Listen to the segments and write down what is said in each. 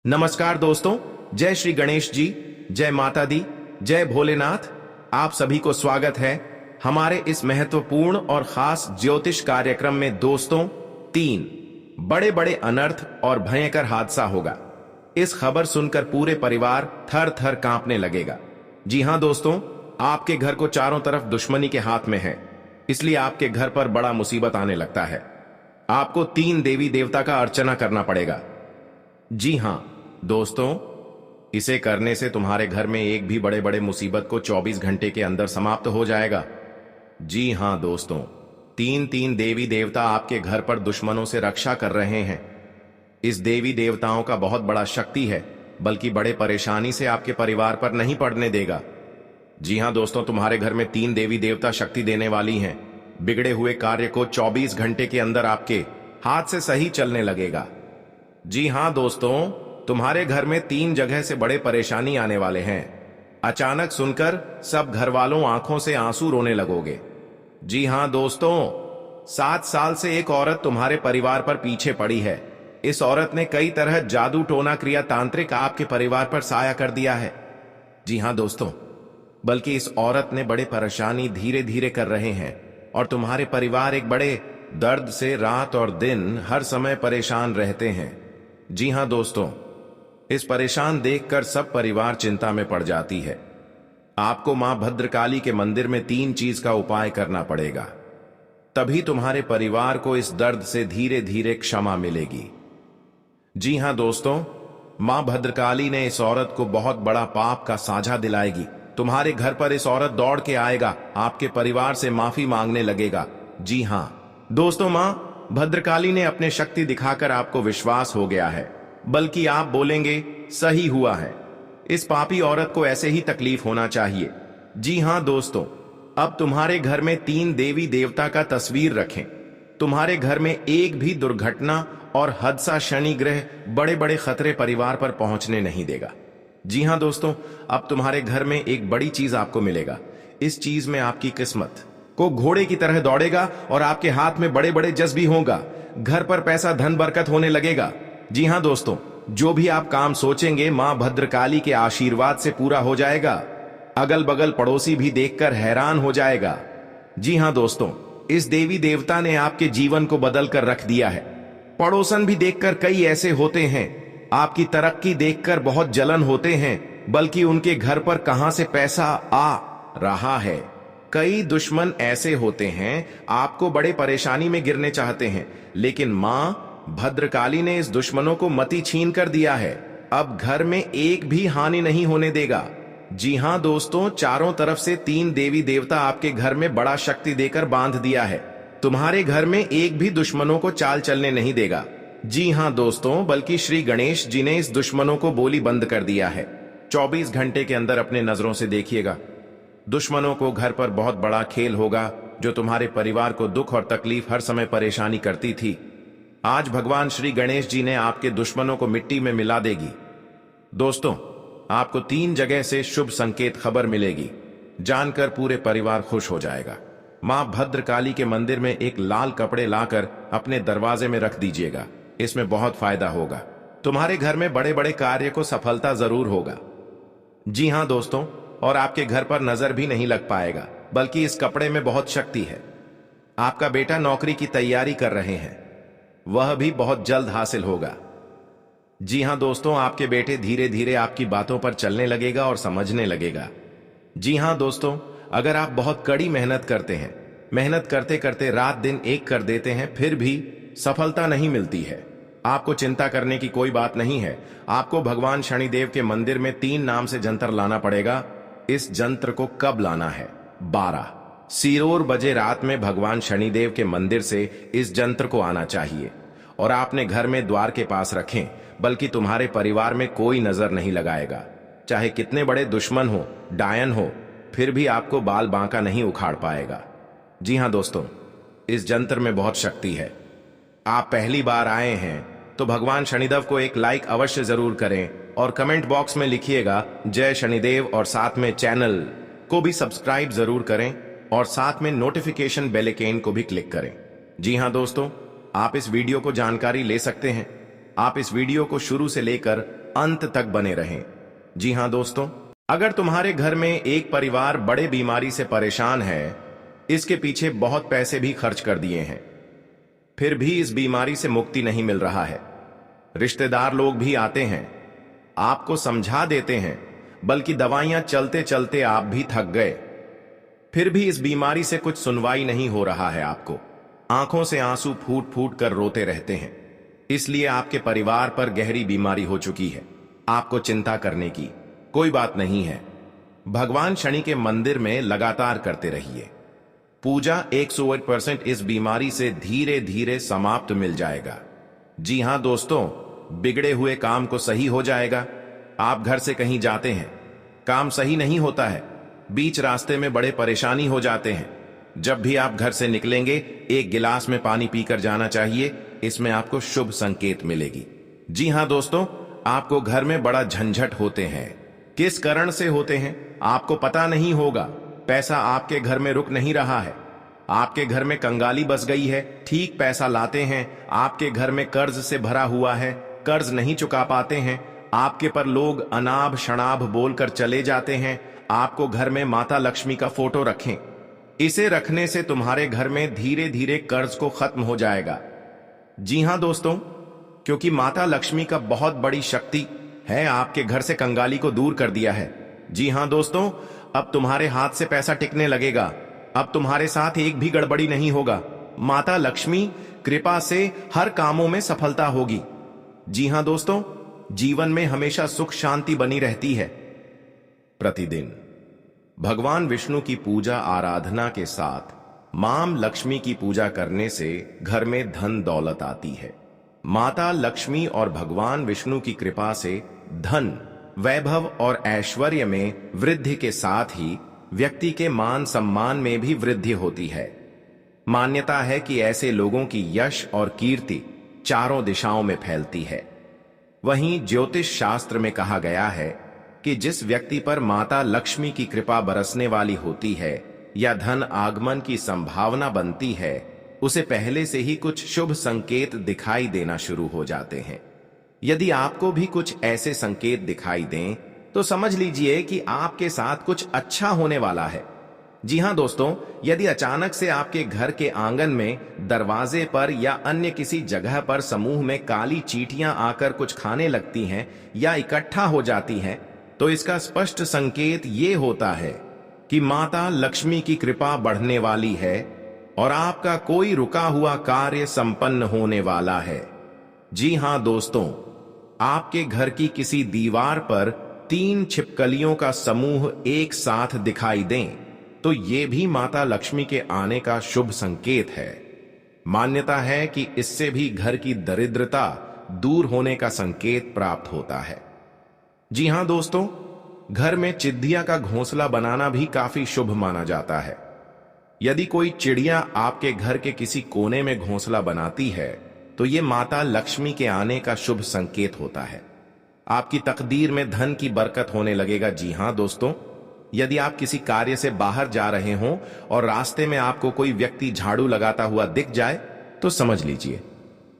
नमस्कार दोस्तों, जय श्री गणेश जी, जय माता दी, जय भोलेनाथ। आप सभी को स्वागत है हमारे इस महत्वपूर्ण और खास ज्योतिष कार्यक्रम में। दोस्तों, 3 बड़े बड़े अनर्थ और भयंकर हादसा होगा। इस खबर सुनकर पूरे परिवार थर थर कांपने लगेगा। जी हां दोस्तों, आपके घर को चारों तरफ दुश्मनी के हाथ में है, इसलिए आपके घर पर बड़ा मुसीबत आने लगता है। आपको 3 देवी देवता का अर्चना करना पड़ेगा। जी हां दोस्तों, इसे करने से तुम्हारे घर में एक भी बड़े बड़े मुसीबत को 24 घंटे के अंदर समाप्त हो जाएगा। जी हां दोस्तों, 3 देवी देवता आपके घर पर दुश्मनों से रक्षा कर रहे हैं। इस देवी देवताओं का बहुत बड़ा शक्ति है, बल्कि बड़े परेशानी से आपके परिवार पर नहीं पड़ने देगा। जी हां दोस्तों, तुम्हारे घर में 3 देवी देवता शक्ति देने वाली हैं। बिगड़े हुए कार्य को 24 घंटे के अंदर आपके हाथ से सही चलने लगेगा। जी हां दोस्तों, तुम्हारे घर में 3 जगह से बड़े परेशानी आने वाले हैं। अचानक सुनकर सब घर वालों आंखों से आंसू रोने लगोगे। जी हां दोस्तों, 7 साल से एक औरत तुम्हारे परिवार पर पीछे पड़ी है। इस औरत ने कई तरह जादू टोना क्रिया तांत्रिक आपके परिवार पर साया कर दिया है। जी हां दोस्तों, बल्कि इस औरत ने बड़े परेशानी धीरे धीरे कर रहे हैं और तुम्हारे परिवार एक बड़े दर्द से रात और दिन हर समय परेशान रहते हैं। जी हां दोस्तों, इस परेशान देखकर सब परिवार चिंता में पड़ जाती है। आपको मां भद्रकाली के मंदिर में 3 चीज का उपाय करना पड़ेगा, तभी तुम्हारे परिवार को इस दर्द से धीरे धीरे क्षमा मिलेगी। जी हां दोस्तों, मां भद्रकाली ने इस औरत को बहुत बड़ा पाप का साझा दिलाएगी। तुम्हारे घर पर इस औरत दौड़ के आएगा, आपके परिवार से माफी मांगने लगेगा। जी हां दोस्तों, मां भद्रकाली ने अपने शक्ति दिखाकर आपको विश्वास हो गया है, बल्कि आप बोलेंगे सही हुआ है। इस पापी औरत को ऐसे ही तकलीफ होना चाहिए। जी हां दोस्तों, अब तुम्हारे घर में 3 देवी देवता का तस्वीर रखें। तुम्हारे घर में एक भी दुर्घटना और हादसा शनि ग्रह बड़े बड़े खतरे परिवार पर पहुंचने नहीं देगा। जी हां दोस्तों, अब तुम्हारे घर में एक बड़ी चीज आपको मिलेगा। इस चीज में आपकी किस्मत को घोड़े की तरह दौड़ेगा और आपके हाथ में बड़े बड़े जज्बी होगा। घर पर पैसा धन बरकत होने लगेगा। जी हां दोस्तों, जो भी आप काम सोचेंगे मां भद्रकाली के आशीर्वाद से पूरा हो जाएगा। अगल बगल पड़ोसी भी देखकर हैरान हो जाएगा। जी हां दोस्तों, इस देवी देवता ने आपके जीवन को बदल कर रख दिया है। पड़ोसन भी देखकर कई ऐसे होते हैं, आपकी तरक्की देखकर बहुत जलन होते हैं, बल्कि उनके घर पर कहां से पैसा आ रहा है। कई दुश्मन ऐसे होते हैं, आपको बड़े परेशानी में गिरने चाहते हैं, लेकिन मां भद्रकाली ने इस दुश्मनों को मति छीन कर दिया है। अब घर में एक भी हानि नहीं होने देगा। जी हां दोस्तों, चारों तरफ से 3 देवी देवता आपके घर में बड़ा शक्ति देकर बांध दिया है। तुम्हारे घर में एक भी दुश्मनों को चाल चलने नहीं देगा। जी हां दोस्तों, बल्कि श्री गणेश जी ने इस दुश्मनों को बोली बंद कर दिया है। 24 घंटे के अंदर अपने नजरों से देखिएगा। दुश्मनों को घर पर बहुत बड़ा खेल होगा। जो तुम्हारे परिवार को दुख और तकलीफ हर समय परेशानी करती थी, आज भगवान श्री गणेश जी ने आपके दुश्मनों को मिट्टी में मिला देगी। दोस्तों, आपको 3 जगह से शुभ संकेत खबर मिलेगी। जानकर पूरे परिवार खुश हो जाएगा। मां भद्रकाली के मंदिर में एक लाल कपड़े लाकर अपने दरवाजे में रख दीजिएगा। इसमें बहुत फायदा होगा। तुम्हारे घर में बड़े बड़े कार्य को सफलता जरूर होगा। जी हां दोस्तों, और आपके घर पर नजर भी नहीं लग पाएगा, बल्कि इस कपड़े में बहुत शक्ति है। आपका बेटा नौकरी की तैयारी कर रहे हैं, वह भी बहुत जल्द हासिल होगा। जी हां दोस्तों, आपके बेटे धीरे धीरे आपकी बातों पर चलने लगेगा और समझने लगेगा। जी हां दोस्तों, अगर आप बहुत कड़ी मेहनत करते हैं, मेहनत करते करते रात दिन एक कर देते हैं, फिर भी सफलता नहीं मिलती है, आपको चिंता करने की कोई बात नहीं है। आपको भगवान शनिदेव के मंदिर में 3 नाम से जंतर लाना पड़ेगा। इस जंत्र को कब लाना है? 12 सिरोर बजे रात में भगवान शनिदेव के मंदिर से इस जंत्र को आना चाहिए और आपने घर में द्वार के पास रखें, बल्कि तुम्हारे परिवार में कोई नजर नहीं लगाएगा। चाहे कितने बड़े दुश्मन हो, डायन हो, फिर भी आपको बाल बांका नहीं उखाड़ पाएगा। जी हां दोस्तों, इस जंत्र में बहुत शक्ति है। आप पहली बार आए हैं तो भगवान शनिदेव को एक लाइक अवश्य जरूर करें और कमेंट बॉक्स में लिखिएगा जय शनिदेव, और साथ में चैनल को भी सब्सक्राइब जरूर करें और साथ में नोटिफिकेशन बेल आइकन को भी क्लिक करें। जी हां दोस्तों, आप इस वीडियो को जानकारी ले सकते हैं। आप इस वीडियो को शुरू से लेकर अंत तक बने रहें। जी हां दोस्तों, अगर तुम्हारे घर में एक परिवार बड़े बीमारी से परेशान है, इसके पीछे बहुत पैसे भी खर्च कर दिए हैं, फिर भी इस बीमारी से मुक्ति नहीं मिल रहा है, रिश्तेदार लोग भी आते हैं, आपको समझा देते हैं, बल्कि दवाइयां चलते चलते आप भी थक गए, फिर भी इस बीमारी से कुछ सुनवाई नहीं हो रहा है, आपको आंखों से आंसू फूट फूट कर रोते रहते हैं, इसलिए आपके परिवार पर गहरी बीमारी हो चुकी है। आपको चिंता करने की कोई बात नहीं है। भगवान शनि के मंदिर में लगातार करते रहिए पूजा, 108% इस बीमारी से धीरे धीरे समाप्त मिल जाएगा। जी हां दोस्तों, बिगड़े हुए काम को सही हो जाएगा। आप घर से कहीं जाते हैं, काम सही नहीं होता है, बीच रास्ते में बड़े परेशानी हो जाते हैं, जब भी आप घर से निकलेंगे एक गिलास में पानी पीकर जाना चाहिए, इसमें आपको शुभ संकेत मिलेगी। जी हां दोस्तों, आपको घर में बड़ा झंझट होते हैं, किस कारण से होते हैं आपको पता नहीं होगा। पैसा आपके घर में रुक नहीं रहा है, आपके घर में कंगाली बस गई है, ठीक पैसा लाते हैं, आपके घर में कर्ज से भरा हुआ है, कर्ज नहीं चुका पाते हैं, आपके पर लोग अनाभ शनाभ बोलकर चले जाते हैं। आपको घर में माता लक्ष्मी का फोटो रखें, इसे रखने से तुम्हारे घर में धीरे धीरे कर्ज को खत्म हो जाएगा। जी हां दोस्तों, क्योंकि माता लक्ष्मी का बहुत बड़ी शक्ति है, आपके घर से कंगाली को दूर कर दिया है। जी हां दोस्तों, अब तुम्हारे हाथ से पैसा टिकने लगेगा, अब तुम्हारे साथ एक भी गड़बड़ी नहीं होगा, माता लक्ष्मी कृपा से हर कामों में सफलता होगी। जी हां दोस्तों, जीवन में हमेशा सुख शांति बनी रहती है। प्रतिदिन भगवान विष्णु की पूजा आराधना के साथ मां लक्ष्मी की पूजा करने से घर में धन दौलत आती है। माता लक्ष्मी और भगवान विष्णु की कृपा से धन, वैभव और ऐश्वर्य में वृद्धि के साथ ही व्यक्ति के मान सम्मान में भी वृद्धि होती है। मान्यता है कि ऐसे लोगों की यश और कीर्ति चारों दिशाओं में फैलती है। वहीं ज्योतिष शास्त्र में कहा गया है कि जिस व्यक्ति पर माता लक्ष्मी की कृपा बरसने वाली होती है या धन आगमन की संभावना बनती है, उसे पहले से ही कुछ शुभ संकेत दिखाई देना शुरू हो जाते हैं। यदि आपको भी कुछ ऐसे संकेत दिखाई दें तो समझ लीजिए कि आपके साथ कुछ अच्छा होने वाला है। जी हां दोस्तों, यदि अचानक से आपके घर के आंगन में, दरवाजे पर या अन्य किसी जगह पर समूह में काली चींटियां आकर कुछ खाने लगती हैं या इकट्ठा हो जाती हैं, तो इसका स्पष्ट संकेत ये होता है कि माता लक्ष्मी की कृपा बढ़ने वाली है और आपका कोई रुका हुआ कार्य संपन्न होने वाला है। जी हां दोस्तों, आपके घर की किसी दीवार पर 3 छिपकलियों का समूह एक साथ दिखाई दें तो ये भी माता लक्ष्मी के आने का शुभ संकेत है। मान्यता है कि इससे भी घर की दरिद्रता दूर होने का संकेत प्राप्त होता है। जी हां दोस्तों, घर में चिड़िया का घोंसला बनाना भी काफी शुभ माना जाता है। यदि कोई चिड़िया आपके घर के किसी कोने में घोंसला बनाती है तो ये माता लक्ष्मी के आने का शुभ संकेत होता है। आपकी तकदीर में धन की बरकत होने लगेगा। जी हां दोस्तों, यदि आप किसी कार्य से बाहर जा रहे हों और रास्ते में आपको कोई व्यक्ति झाड़ू लगाता हुआ दिख जाए तो समझ लीजिए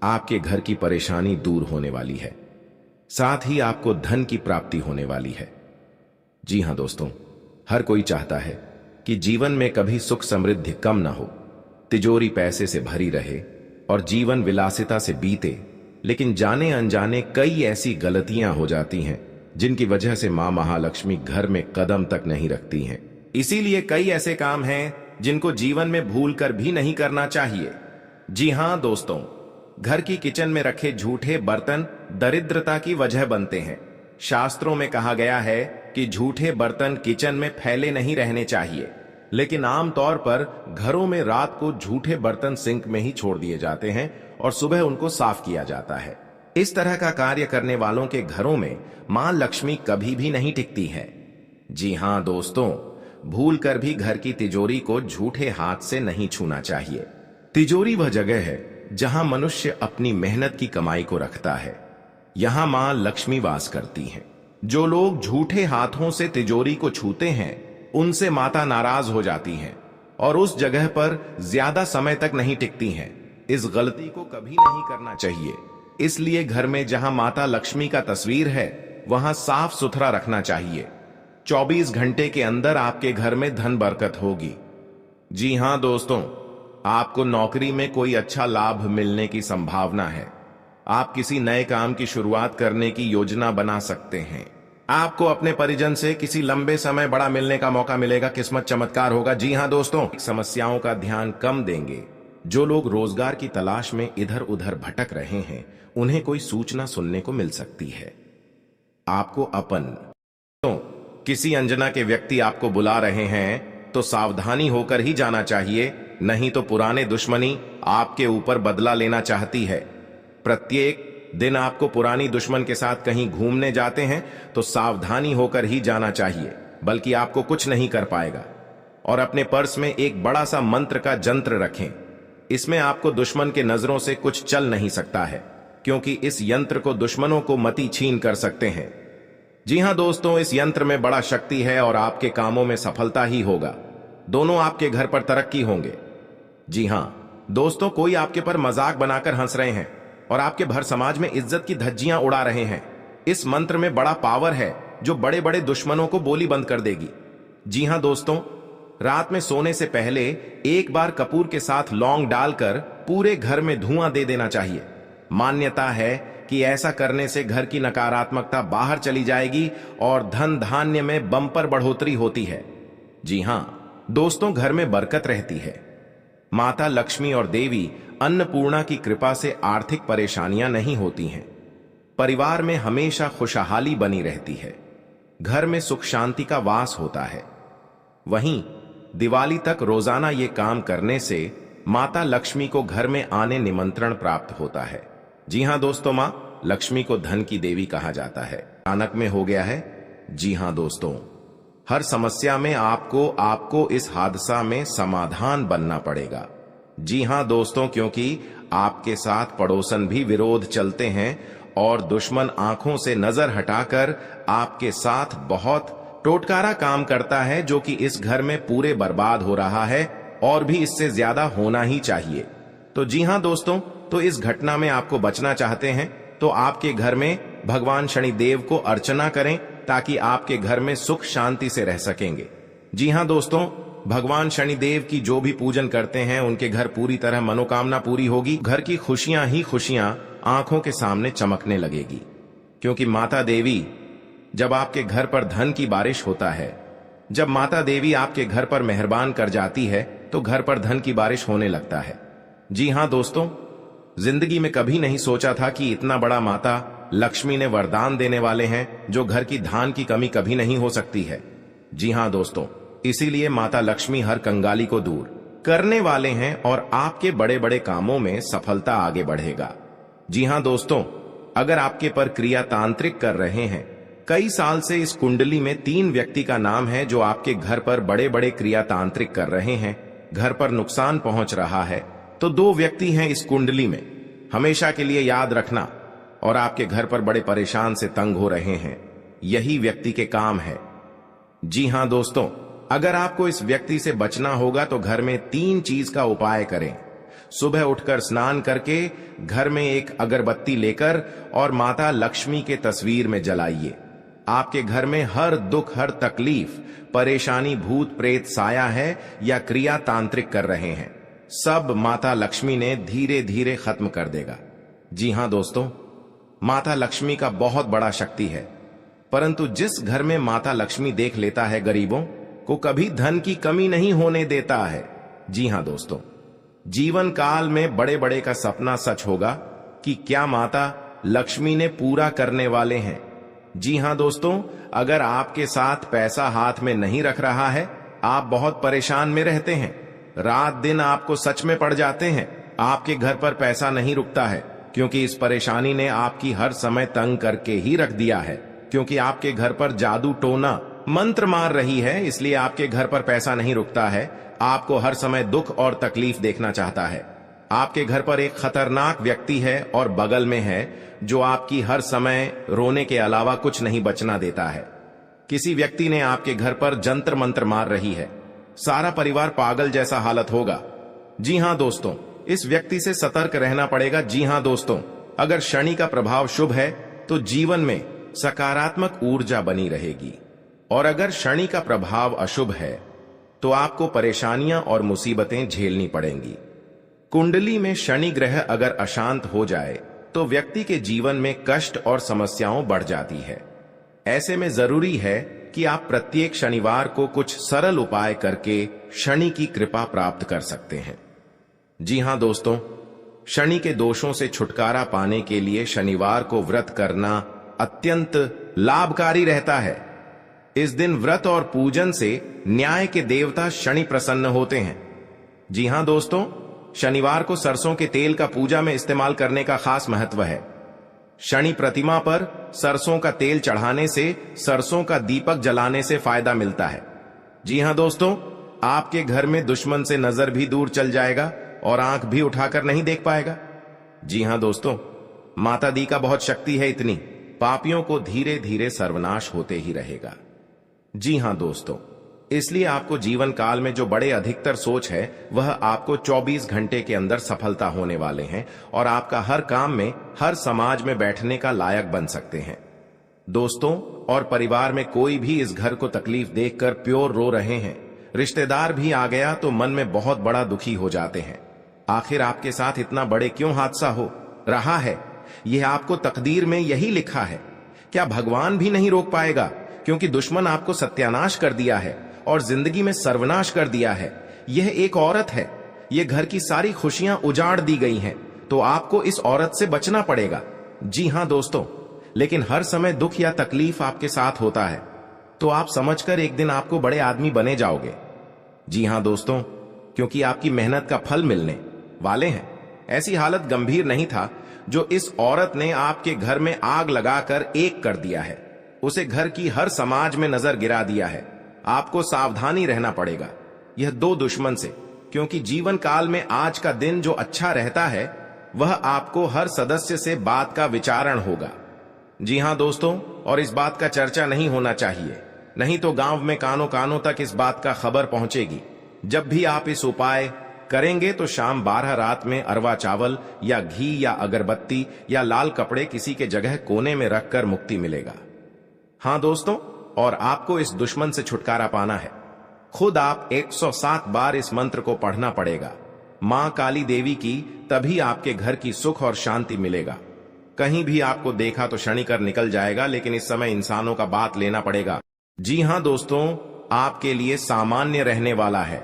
आपके घर की परेशानी दूर होने वाली है, साथ ही आपको धन की प्राप्ति होने वाली है। जी हां दोस्तों, हर कोई चाहता है कि जीवन में कभी सुख समृद्धि कम ना हो, तिजोरी पैसे से भरी रहे और जीवन विलासिता से बीते, लेकिन जाने अनजाने कई ऐसी गलतियां हो जाती हैं जिनकी वजह से मां महालक्ष्मी घर में कदम तक नहीं रखती हैं। इसीलिए कई ऐसे काम हैं जिनको जीवन में भूल कर भी नहीं करना चाहिए। जी हां दोस्तों, घर की किचन में रखे झूठे बर्तन दरिद्रता की वजह बनते हैं। शास्त्रों में कहा गया है कि झूठे बर्तन किचन में फैले नहीं रहने चाहिए, लेकिन आमतौर पर घरों में रात को झूठे बर्तन सिंक में ही छोड़ दिए जाते हैं और सुबह उनको साफ किया जाता है। इस तरह का कार्य करने वालों के घरों में मां लक्ष्मी कभी भी नहीं टिकती है। जी हां दोस्तों, भूल कर भी घर की तिजोरी को झूठे हाथ से नहीं छूना चाहिए। तिजोरी वह जगह है जहां मनुष्य अपनी मेहनत की कमाई को रखता है। यहां मां लक्ष्मी वास करती हैं। जो लोग झूठे हाथों से तिजोरी को छूते हैं उनसे माता नाराज हो जाती हैं और उस जगह पर ज्यादा समय तक नहीं टिकती हैं। इस गलती को कभी नहीं करना चाहिए। इसलिए घर में जहां माता लक्ष्मी का तस्वीर है वहां साफ सुथरा रखना चाहिए। 24 घंटे के अंदर आपके घर में धन बरकत होगी। जी हां दोस्तों, आपको नौकरी में कोई अच्छा लाभ मिलने की संभावना है। आप किसी नए काम की शुरुआत करने की योजना बना सकते हैं। आपको अपने परिजन से किसी लंबे समय बड़ा मिलने का मौका मिलेगा। किस्मत चमत्कार होगा। जी हां दोस्तों, समस्याओं का ध्यान कम देंगे। जो लोग रोजगार की तलाश में इधर उधर भटक रहे हैं, उन्हें कोई सूचना सुनने को मिल सकती है। आपको तो किसी अनजाना के व्यक्ति आपको बुला रहे हैं तो सावधानी होकर ही जाना चाहिए, नहीं तो पुराने दुश्मनी आपके ऊपर बदला लेना चाहती है। प्रत्येक दिन आपको पुरानी दुश्मन के साथ कहीं घूमने जाते हैं तो सावधानी होकर ही जाना चाहिए, बल्कि आपको कुछ नहीं कर पाएगा। और अपने पर्स में एक बड़ा सा मंत्र का जंत्र रखें। इसमें आपको दुश्मन के नजरों से कुछ चल नहीं सकता है, क्योंकि इस यंत्र को दुश्मनों को मति छीन कर सकते हैं। जी हां दोस्तों, इस यंत्र में बड़ा शक्ति है और आपके कामों में सफलता ही होगा। दोनों आपके घर पर तरक्की होंगे। जी हां दोस्तों, कोई आपके पर मजाक बनाकर हंस रहे हैं और आपके भर समाज में इज्जत की धज्जियां उड़ा रहे हैं। इस मंत्र में बड़ा पावर है जो बड़े बड़े दुश्मनों को बोली बंद कर देगी। जी हां दोस्तों, रात में सोने से पहले एक बार कपूर के साथ लौंग डालकर पूरे घर में धुआं दे देना चाहिए। मान्यता है कि ऐसा करने से घर की नकारात्मकता बाहर चली जाएगी और धन धान्य में बम्पर बढ़ोतरी होती है। जी हां दोस्तों, घर में बरकत रहती है। माता लक्ष्मी और देवी अन्नपूर्णा की कृपा से आर्थिक परेशानियां नहीं होती हैं। परिवार में हमेशा खुशहाली बनी रहती है। घर में सुख शांति का वास होता है। वहीं दिवाली तक रोजाना ये काम करने से माता लक्ष्मी को घर में आने निमंत्रण प्राप्त होता है। जी हां दोस्तों, मां लक्ष्मी को धन की देवी कहा जाता है। अचानक में हो गया है। जी हां दोस्तों, हर समस्या में आपको इस हादसा में समाधान बनना पड़ेगा। जी हां दोस्तों, क्योंकि आपके साथ पड़ोसन भी विरोध चलते हैं और दुश्मन आंखों से नजर हटाकर आपके साथ बहुत टोटकारा काम करता है, जो कि इस घर में पूरे बर्बाद हो रहा है और भी इससे ज्यादा होना ही चाहिए। तो जी हां दोस्तों, तो इस घटना में आपको बचना चाहते हैं तो आपके घर में भगवान शनिदेव को अर्चना करें, ताकि आपके घर में सुख शांति से रह सकेंगे। जी हां दोस्तों, भगवान शनिदेव की जो भी पूजन करते हैं उनके घर पूरी तरह मनोकामना पूरी होगी। घर की खुशियां ही खुशियां आंखों के सामने चमकने लगेगी, क्योंकि माता देवी जब आपके घर पर धन की बारिश होता है, जब माता देवी आपके घर पर मेहरबान कर जाती है तो घर पर धन की बारिश होने लगता है। जी हां दोस्तों, जिंदगी में कभी नहीं सोचा था कि इतना बड़ा माता लक्ष्मी ने वरदान देने वाले हैं, जो घर की धान की कमी कभी नहीं हो सकती है। जी हां दोस्तों, इसीलिए माता लक्ष्मी हर कंगाली को दूर करने वाले हैं और आपके बड़े बड़े कामों में सफलता आगे बढ़ेगा। जी हां दोस्तों, अगर आपके पर क्रिया तांत्रिक कर रहे हैं, कई साल से इस कुंडली में 3 व्यक्ति का नाम है जो आपके घर पर बड़े बड़े क्रिया तांत्रिक कर रहे हैं, घर पर नुकसान पहुंच रहा है, तो 2 व्यक्ति हैं इस कुंडली में। हमेशा के लिए याद रखना। और आपके घर पर बड़े परेशान से तंग हो रहे हैं, यही व्यक्ति के काम है। जी हां दोस्तों, अगर आपको इस व्यक्ति से बचना होगा तो घर में 3 चीज का उपाय करें। सुबह उठकर स्नान करके घर में एक अगरबत्ती लेकर और माता लक्ष्मी के तस्वीर में जलाइए। आपके घर में हर दुख, हर तकलीफ, परेशानी, भूत प्रेत साया है या क्रिया तांत्रिक कर रहे हैं, सब माता लक्ष्मी ने धीरे धीरे खत्म कर देगा। जी हां दोस्तों, माता लक्ष्मी का बहुत बड़ा शक्ति है, परंतु जिस घर में माता लक्ष्मी देख लेता है गरीबों को कभी धन की कमी नहीं होने देता है। जी हां दोस्तों, जीवन काल में बड़े बड़े का सपना सच होगा कि क्या माता लक्ष्मी ने पूरा करने वाले हैं। जी हां दोस्तों, अगर आपके साथ पैसा हाथ में नहीं रख रहा है, आप बहुत परेशान में रहते हैं, रात दिन आपको सच में पड़ जाते हैं, आपके घर पर पैसा नहीं रुकता है, क्योंकि इस परेशानी ने आपकी हर समय तंग करके ही रख दिया है, क्योंकि आपके घर पर जादू टोना मंत्र मार रही है, इसलिए आपके घर पर पैसा नहीं रुकता है। आपको हर समय दुख और तकलीफ देखना चाहता है। आपके घर पर एक खतरनाक व्यक्ति है और बगल में है जो आपकी हर समय रोने के अलावा कुछ नहीं बचना देता है। किसी व्यक्ति ने आपके घर पर जंतर मंत्र मार रही है, सारा परिवार पागल जैसा हालत होगा। जी हां दोस्तों, इस व्यक्ति से सतर्क रहना पड़ेगा। जी हां दोस्तों, अगर शनि का प्रभाव शुभ है तो जीवन में सकारात्मक ऊर्जा बनी रहेगी। और अगर शनि का प्रभाव अशुभ है तो आपको परेशानियां और मुसीबतें झेलनी पड़ेंगी। कुंडली में शनि ग्रह अगर अशांत हो जाए तो व्यक्ति के जीवन में कष्ट और समस्याओं बढ़ जाती है। ऐसे में जरूरी है कि आप प्रत्येक शनिवार को कुछ सरल उपाय करके शनि की कृपा प्राप्त कर सकते हैं। जी हां दोस्तों, शनि के दोषों से छुटकारा पाने के लिए शनिवार को व्रत करना अत्यंत लाभकारी रहता है। इस दिन व्रत और पूजन से न्याय के देवता शनि प्रसन्न होते हैं। जी हां दोस्तों, शनिवार को सरसों के तेल का पूजा में इस्तेमाल करने का खास महत्व है। शनि प्रतिमा पर सरसों का तेल चढ़ाने से सरसों का दीपक जलाने से फायदा मिलता है। जी हां दोस्तों, आपके घर में दुश्मन से नजर भी दूर चल जाएगा और आंख भी उठाकर नहीं देख पाएगा। जी हां दोस्तों, माता दी का बहुत शक्ति है इतनी, पापियों को धीरे धीरे सर्वनाश होते ही रहेगा। जी हां दोस्तों, इसलिए आपको जीवन काल में जो बड़े अधिकतर सोच है वह आपको 24 घंटे के अंदर सफलता होने वाले हैं और आपका हर काम में, हर समाज में बैठने का लायक बन सकते हैं। दोस्तों और परिवार में कोई भी इस घर को तकलीफ देखकर प्योर रो रहे हैं, रिश्तेदार भी आ गया तो मन में बहुत बड़ा दुखी हो जाते हैं। आखिर आपके साथ इतना बड़े क्यों हादसा हो रहा है? यह आपको तकदीर में यही लिखा है। क्या भगवान भी नहीं रोक पाएगा? क्योंकि दुश्मन आपको सत्यानाश कर दिया है और जिंदगी में सर्वनाश कर दिया है। यह एक औरत है, यह घर की सारी खुशियां उजाड़ दी गई हैं, तो आपको इस औरत से बचना पड़ेगा। जी हां दोस्तों, लेकिन हर समय दुख या तकलीफ आपके साथ होता है तो आप समझकर एक दिन आपको बड़े आदमी बने जाओगे। जी हां दोस्तों, क्योंकि आपकी मेहनत का फल मिलने वाले हैं। ऐसी हालत गंभीर नहीं था जो इस औरत ने आपके घर में आग लगाकर एक कर दिया है। उसे घर की हर समाज में नजर गिरा दिया है। आपको सावधानी रहना पड़ेगा यह दो दुश्मन से, क्योंकि जीवन काल में आज का दिन जो अच्छा रहता है वह आपको हर सदस्य से बात का विचारण होगा। जी हां दोस्तों, और इस बात का चर्चा नहीं होना चाहिए, नहीं तो गांव में कानों कानों तक इस बात का खबर पहुंचेगी। जब भी आप इस उपाय करेंगे तो शाम 12 रात में अरवा चावल या घी या अगरबत्ती या लाल कपड़े किसी के जगह कोने में रखकर मुक्ति मिलेगा। हां दोस्तों, और आपको इस दुश्मन से छुटकारा पाना है। खुद आप 107 बार इस मंत्र को पढ़ना पड़ेगा। मां काली देवी की, तभी आपके घर की सुख और शांति मिलेगा। कहीं भी आपको देखा तो शनि कर निकल जाएगा, लेकिन इस समय इंसानों का बात लेना पड़ेगा। जी हां दोस्तों, आपके लिए सामान्य रहने वाला है।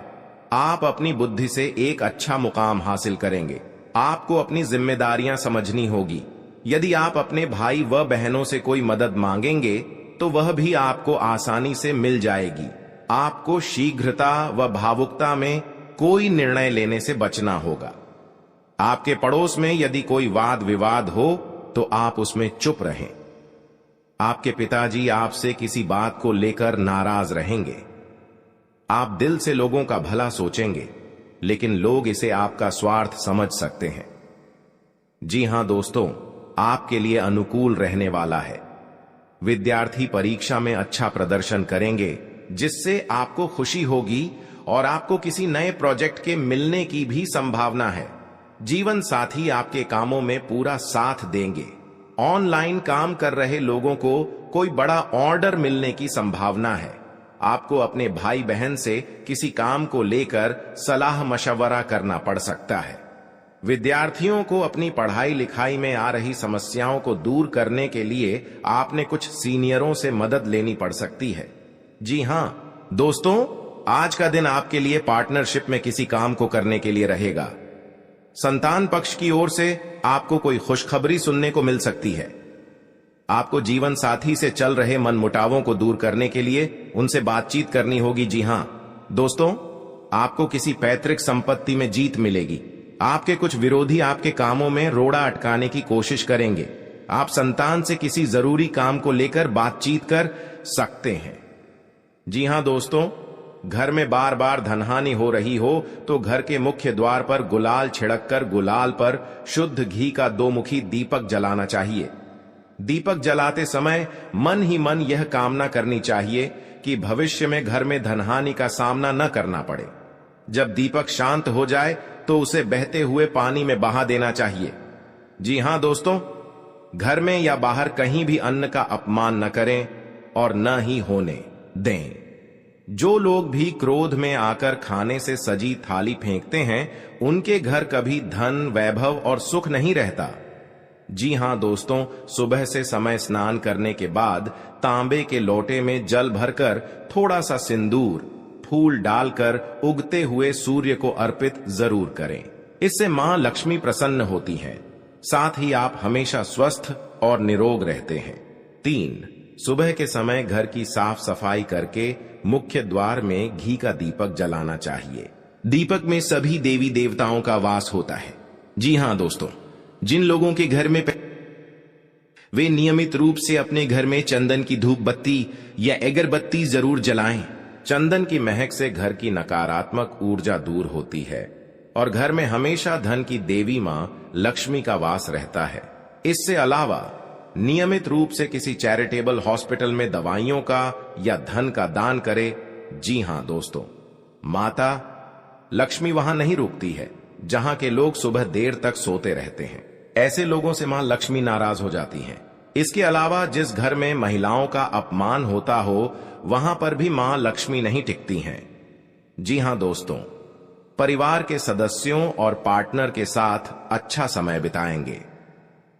आप अपनी बुद्धि से एक अच्छा मुकाम हासिल करेंगे। आपको अपनी जिम्मेदारियां समझनी होगी। यदि आप अपने भाई व बहनों से कोई मदद मांगेंगे तो वह भी आपको आसानी से मिल जाएगी। आपको शीघ्रता व भावुकता में कोई निर्णय लेने से बचना होगा। आपके पड़ोस में यदि कोई वाद विवाद हो तो आप उसमें चुप रहें। आपके पिताजी आपसे किसी बात को लेकर नाराज रहेंगे। आप दिल से लोगों का भला सोचेंगे, लेकिन लोग इसे आपका स्वार्थ समझ सकते हैं। जी हां दोस्तों, आपके लिए अनुकूल रहने वाला है। विद्यार्थी परीक्षा में अच्छा प्रदर्शन करेंगे, जिससे आपको खुशी होगी और आपको किसी नए प्रोजेक्ट के मिलने की भी संभावना है। जीवन साथी आपके कामों में पूरा साथ देंगे। ऑनलाइन काम कर रहे लोगों को कोई बड़ा ऑर्डर मिलने की संभावना है। आपको अपने भाई बहन से किसी काम को लेकर सलाह मशवरा करना पड़ सकता है। विद्यार्थियों को अपनी पढ़ाई लिखाई में आ रही समस्याओं को दूर करने के लिए आपने कुछ सीनियरों से मदद लेनी पड़ सकती है। जी हां दोस्तों, आज का दिन आपके लिए पार्टनरशिप में किसी काम को करने के लिए रहेगा। संतान पक्ष की ओर से आपको कोई खुशखबरी सुनने को मिल सकती है। आपको जीवन साथी से चल रहे मनमुटावों को दूर करने के लिए उनसे बातचीत करनी होगी। जी हां दोस्तों, आपको किसी पैतृक संपत्ति में जीत मिलेगी। आपके कुछ विरोधी आपके कामों में रोड़ा अटकाने की कोशिश करेंगे। आप संतान से किसी जरूरी काम को लेकर बातचीत कर सकते हैं। जी हां दोस्तों, घर में बार बार धनहानि हो रही हो तो घर के मुख्य द्वार पर गुलाल छिड़ककर गुलाल पर शुद्ध घी का 2 मुखी दीपक जलाना चाहिए। दीपक जलाते समय मन ही मन यह कामना करनी चाहिए कि भविष्य में घर में धनहानि का सामना न करना पड़े। जब दीपक शांत हो जाए तो उसे बहते हुए पानी में बहा देना चाहिए। जी हां दोस्तों, घर में या बाहर कहीं भी अन्न का अपमान न करें और न ही होने दें। जो लोग भी क्रोध में आकर खाने से सजी थाली फेंकते हैं, उनके घर कभी धन, वैभव और सुख नहीं रहता। जी हां दोस्तों, सुबह से समय स्नान करने के बाद तांबे के लोटे में जल भरकर थोड़ा सा सिंदूर, फूल डालकर उगते हुए सूर्य को अर्पित जरूर करें। इससे मां लक्ष्मी प्रसन्न होती हैं। साथ ही आप हमेशा स्वस्थ और निरोग रहते हैं। 3. सुबह के समय घर की साफ सफाई करके मुख्य द्वार में घी का दीपक जलाना चाहिए। दीपक में सभी देवी देवताओं का वास होता है। जी हां दोस्तों, जिन लोगों के घर में वे नियमित रूप से अपने घर में चंदन की धूप बत्ती या अगरबत्ती जरूर जलाएं। चंदन की महक से घर की नकारात्मक ऊर्जा दूर होती है और घर में हमेशा धन की देवी मां लक्ष्मी का वास रहता है। इससे अलावा नियमित रूप से किसी चैरिटेबल हॉस्पिटल में दवाइयों का या धन का दान करें। जी हां दोस्तों, माता लक्ष्मी वहां नहीं रुकती है जहां के लोग सुबह देर तक सोते रहते हैं। ऐसे लोगों से मां लक्ष्मी नाराज हो जाती हैं। इसके अलावा जिस घर में महिलाओं का अपमान होता हो, वहां पर भी मां लक्ष्मी नहीं टिकती हैं। जी हां दोस्तों, परिवार के सदस्यों और पार्टनर के साथ अच्छा समय बिताएंगे।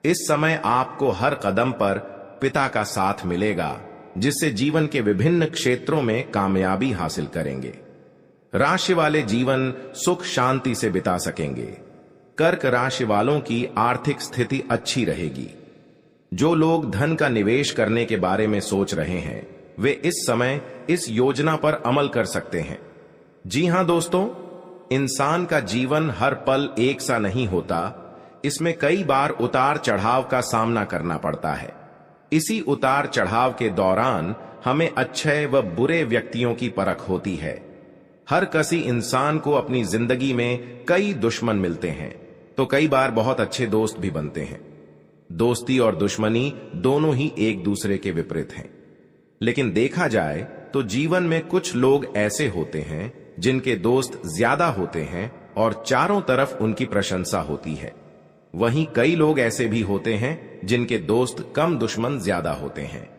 इस समय आपको हर कदम पर पिता का साथ मिलेगा, जिससे जीवन के विभिन्न क्षेत्रों में कामयाबी हासिल करेंगे। राशि वाले जीवन सुख शांति से बिता सकेंगे। कर्क राशि वालों की आर्थिक स्थिति अच्छी रहेगी। जो लोग धन का निवेश करने के बारे में सोच रहे हैं, वे इस समय इस योजना पर अमल कर सकते हैं। जी हां दोस्तों, इंसान का जीवन हर पल एक सा नहीं होता। इसमें कई बार उतार चढ़ाव का सामना करना पड़ता है। इसी उतार चढ़ाव के दौरान हमें अच्छे व बुरे व्यक्तियों की परख होती है। हर किसी इंसान को अपनी जिंदगी में कई दुश्मन मिलते हैं, तो कई बार बहुत अच्छे दोस्त भी बनते हैं। दोस्ती और दुश्मनी दोनों ही एक दूसरे के विपरीत हैं। लेकिन देखा जाए तो जीवन में कुछ लोग ऐसे होते हैं जिनके दोस्त ज्यादा होते हैं और चारों तरफ उनकी प्रशंसा होती है। वहीं कई लोग ऐसे भी होते हैं जिनके दोस्त कम, दुश्मन ज्यादा होते हैं।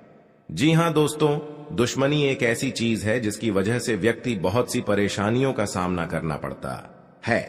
जी हां दोस्तों, दुश्मनी एक ऐसी चीज है जिसकी वजह से व्यक्ति बहुत सी परेशानियों का सामना करना पड़ता है।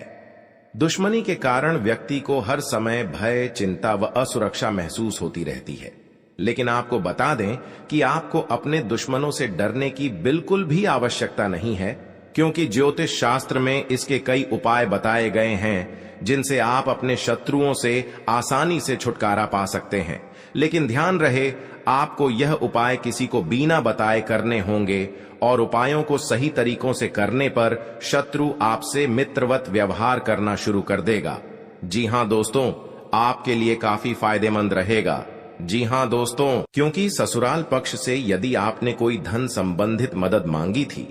दुश्मनी के कारण व्यक्ति को हर समय भय, चिंता व असुरक्षा महसूस होती रहती है। लेकिन आपको बता दें कि आपको अपने दुश्मनों से डरने की बिल्कुल भी आवश्यकता नहीं है, क्योंकि ज्योतिष शास्त्र में इसके कई उपाय बताए गए हैं जिनसे आप अपने शत्रुओं से आसानी से छुटकारा पा सकते हैं। लेकिन ध्यान रहे, आपको यह उपाय किसी को बिना बताए करने होंगे और उपायों को सही तरीकों से करने पर शत्रु आपसे मित्रवत व्यवहार करना शुरू कर देगा। जी हां दोस्तों, आपके लिए काफी फायदेमंद रहेगा। जी हां दोस्तों, क्योंकि ससुराल पक्ष से यदि आपने कोई धन संबंधित मदद मांगी थी,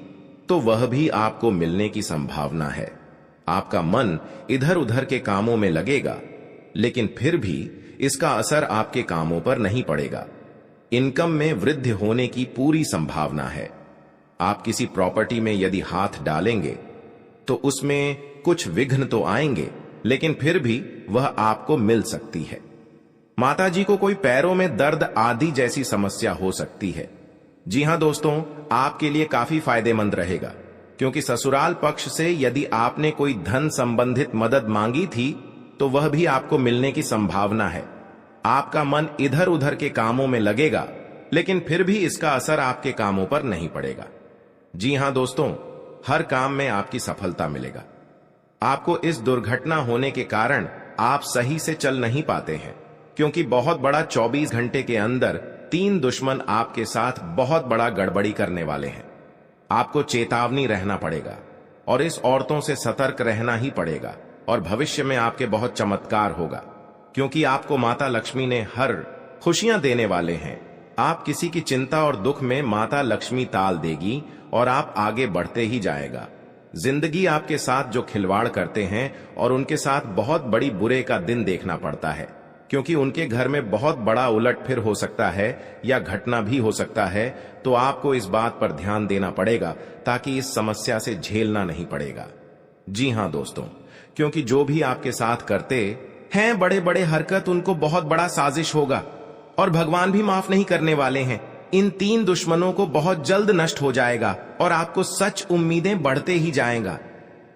तो वह भी आपको मिलने की संभावना है। आपका मन इधर उधर के कामों में लगेगा, लेकिन फिर भी इसका असर आपके कामों पर नहीं पड़ेगा। इनकम में वृद्धि होने की पूरी संभावना है। आप किसी प्रॉपर्टी में यदि हाथ डालेंगे तो उसमें कुछ विघ्न तो आएंगे, लेकिन फिर भी वह आपको मिल सकती है। माताजी को कोई पैरों में दर्द आदि जैसी समस्या हो सकती है। जी हां दोस्तों, आपके लिए काफी फायदेमंद रहेगा, क्योंकि ससुराल पक्ष से यदि आपने कोई धन संबंधित मदद मांगी थी, तो वह भी आपको मिलने की संभावना है। आपका मन इधर उधर के कामों में लगेगा, लेकिन फिर भी इसका असर आपके कामों पर नहीं पड़ेगा। जी हां दोस्तों, हर काम में आपकी सफलता मिलेगा। आपको इस दुर्घटना होने के कारण आप सही से चल नहीं पाते हैं, क्योंकि बहुत बड़ा 24 घंटे के अंदर 3 दुश्मन आपके साथ बहुत बड़ा गड़बड़ी करने वाले हैं। आपको चेतावनी रहना पड़ेगा और इस औरतों से सतर्क रहना ही पड़ेगा, और भविष्य में आपके बहुत चमत्कार होगा, क्योंकि आपको माता लक्ष्मी ने हर खुशियां देने वाले हैं। आप किसी की चिंता और दुख में माता लक्ष्मी ताल देगी और आप आगे बढ़ते ही जाएगा। जिंदगी आपके साथ जो खिलवाड़ करते हैं और उनके साथ बहुत बड़ी बुरे का दिन देखना पड़ता है, क्योंकि उनके घर में बहुत बड़ा उलटफेर हो सकता है या घटना भी हो सकता है। तो आपको इस बात पर ध्यान देना पड़ेगा ताकि इस समस्या से झेलना नहीं पड़ेगा। जी हां दोस्तों, क्योंकि जो भी आपके साथ करते हैं बड़े बड़े हरकत उनको बहुत बड़ा साजिश होगा और भगवान भी माफ नहीं करने वाले हैं। इन 3 दुश्मनों को बहुत जल्द नष्ट हो जाएगा और आपको सच उम्मीदें बढ़ते ही जाएगा।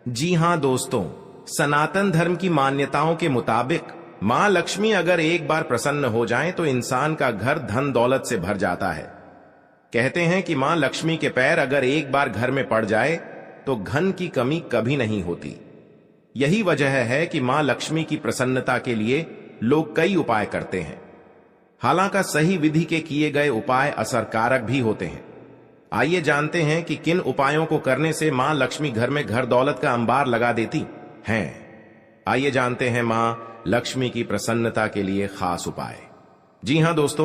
जी हां दोस्तों, सनातन धर्म की मान्यताओं के मुताबिक मां लक्ष्मी अगर एक बार प्रसन्न हो जाएं तो इंसान का घर धन दौलत से भर जाता है। कहते हैं कि मां लक्ष्मी के पैर अगर एक बार घर में पड़ जाए तो धन की कमी कभी नहीं होती। यही वजह है कि मां लक्ष्मी की प्रसन्नता के लिए लोग कई उपाय करते हैं। हालांकि सही विधि के किए गए उपाय असरकारक भी होते हैं। आइए जानते हैं कि किन उपायों को करने से मां लक्ष्मी घर में घर दौलत का अंबार लगा देती हैं। आइए जानते हैं मां लक्ष्मी की प्रसन्नता के लिए खास उपाय। जी हां दोस्तों,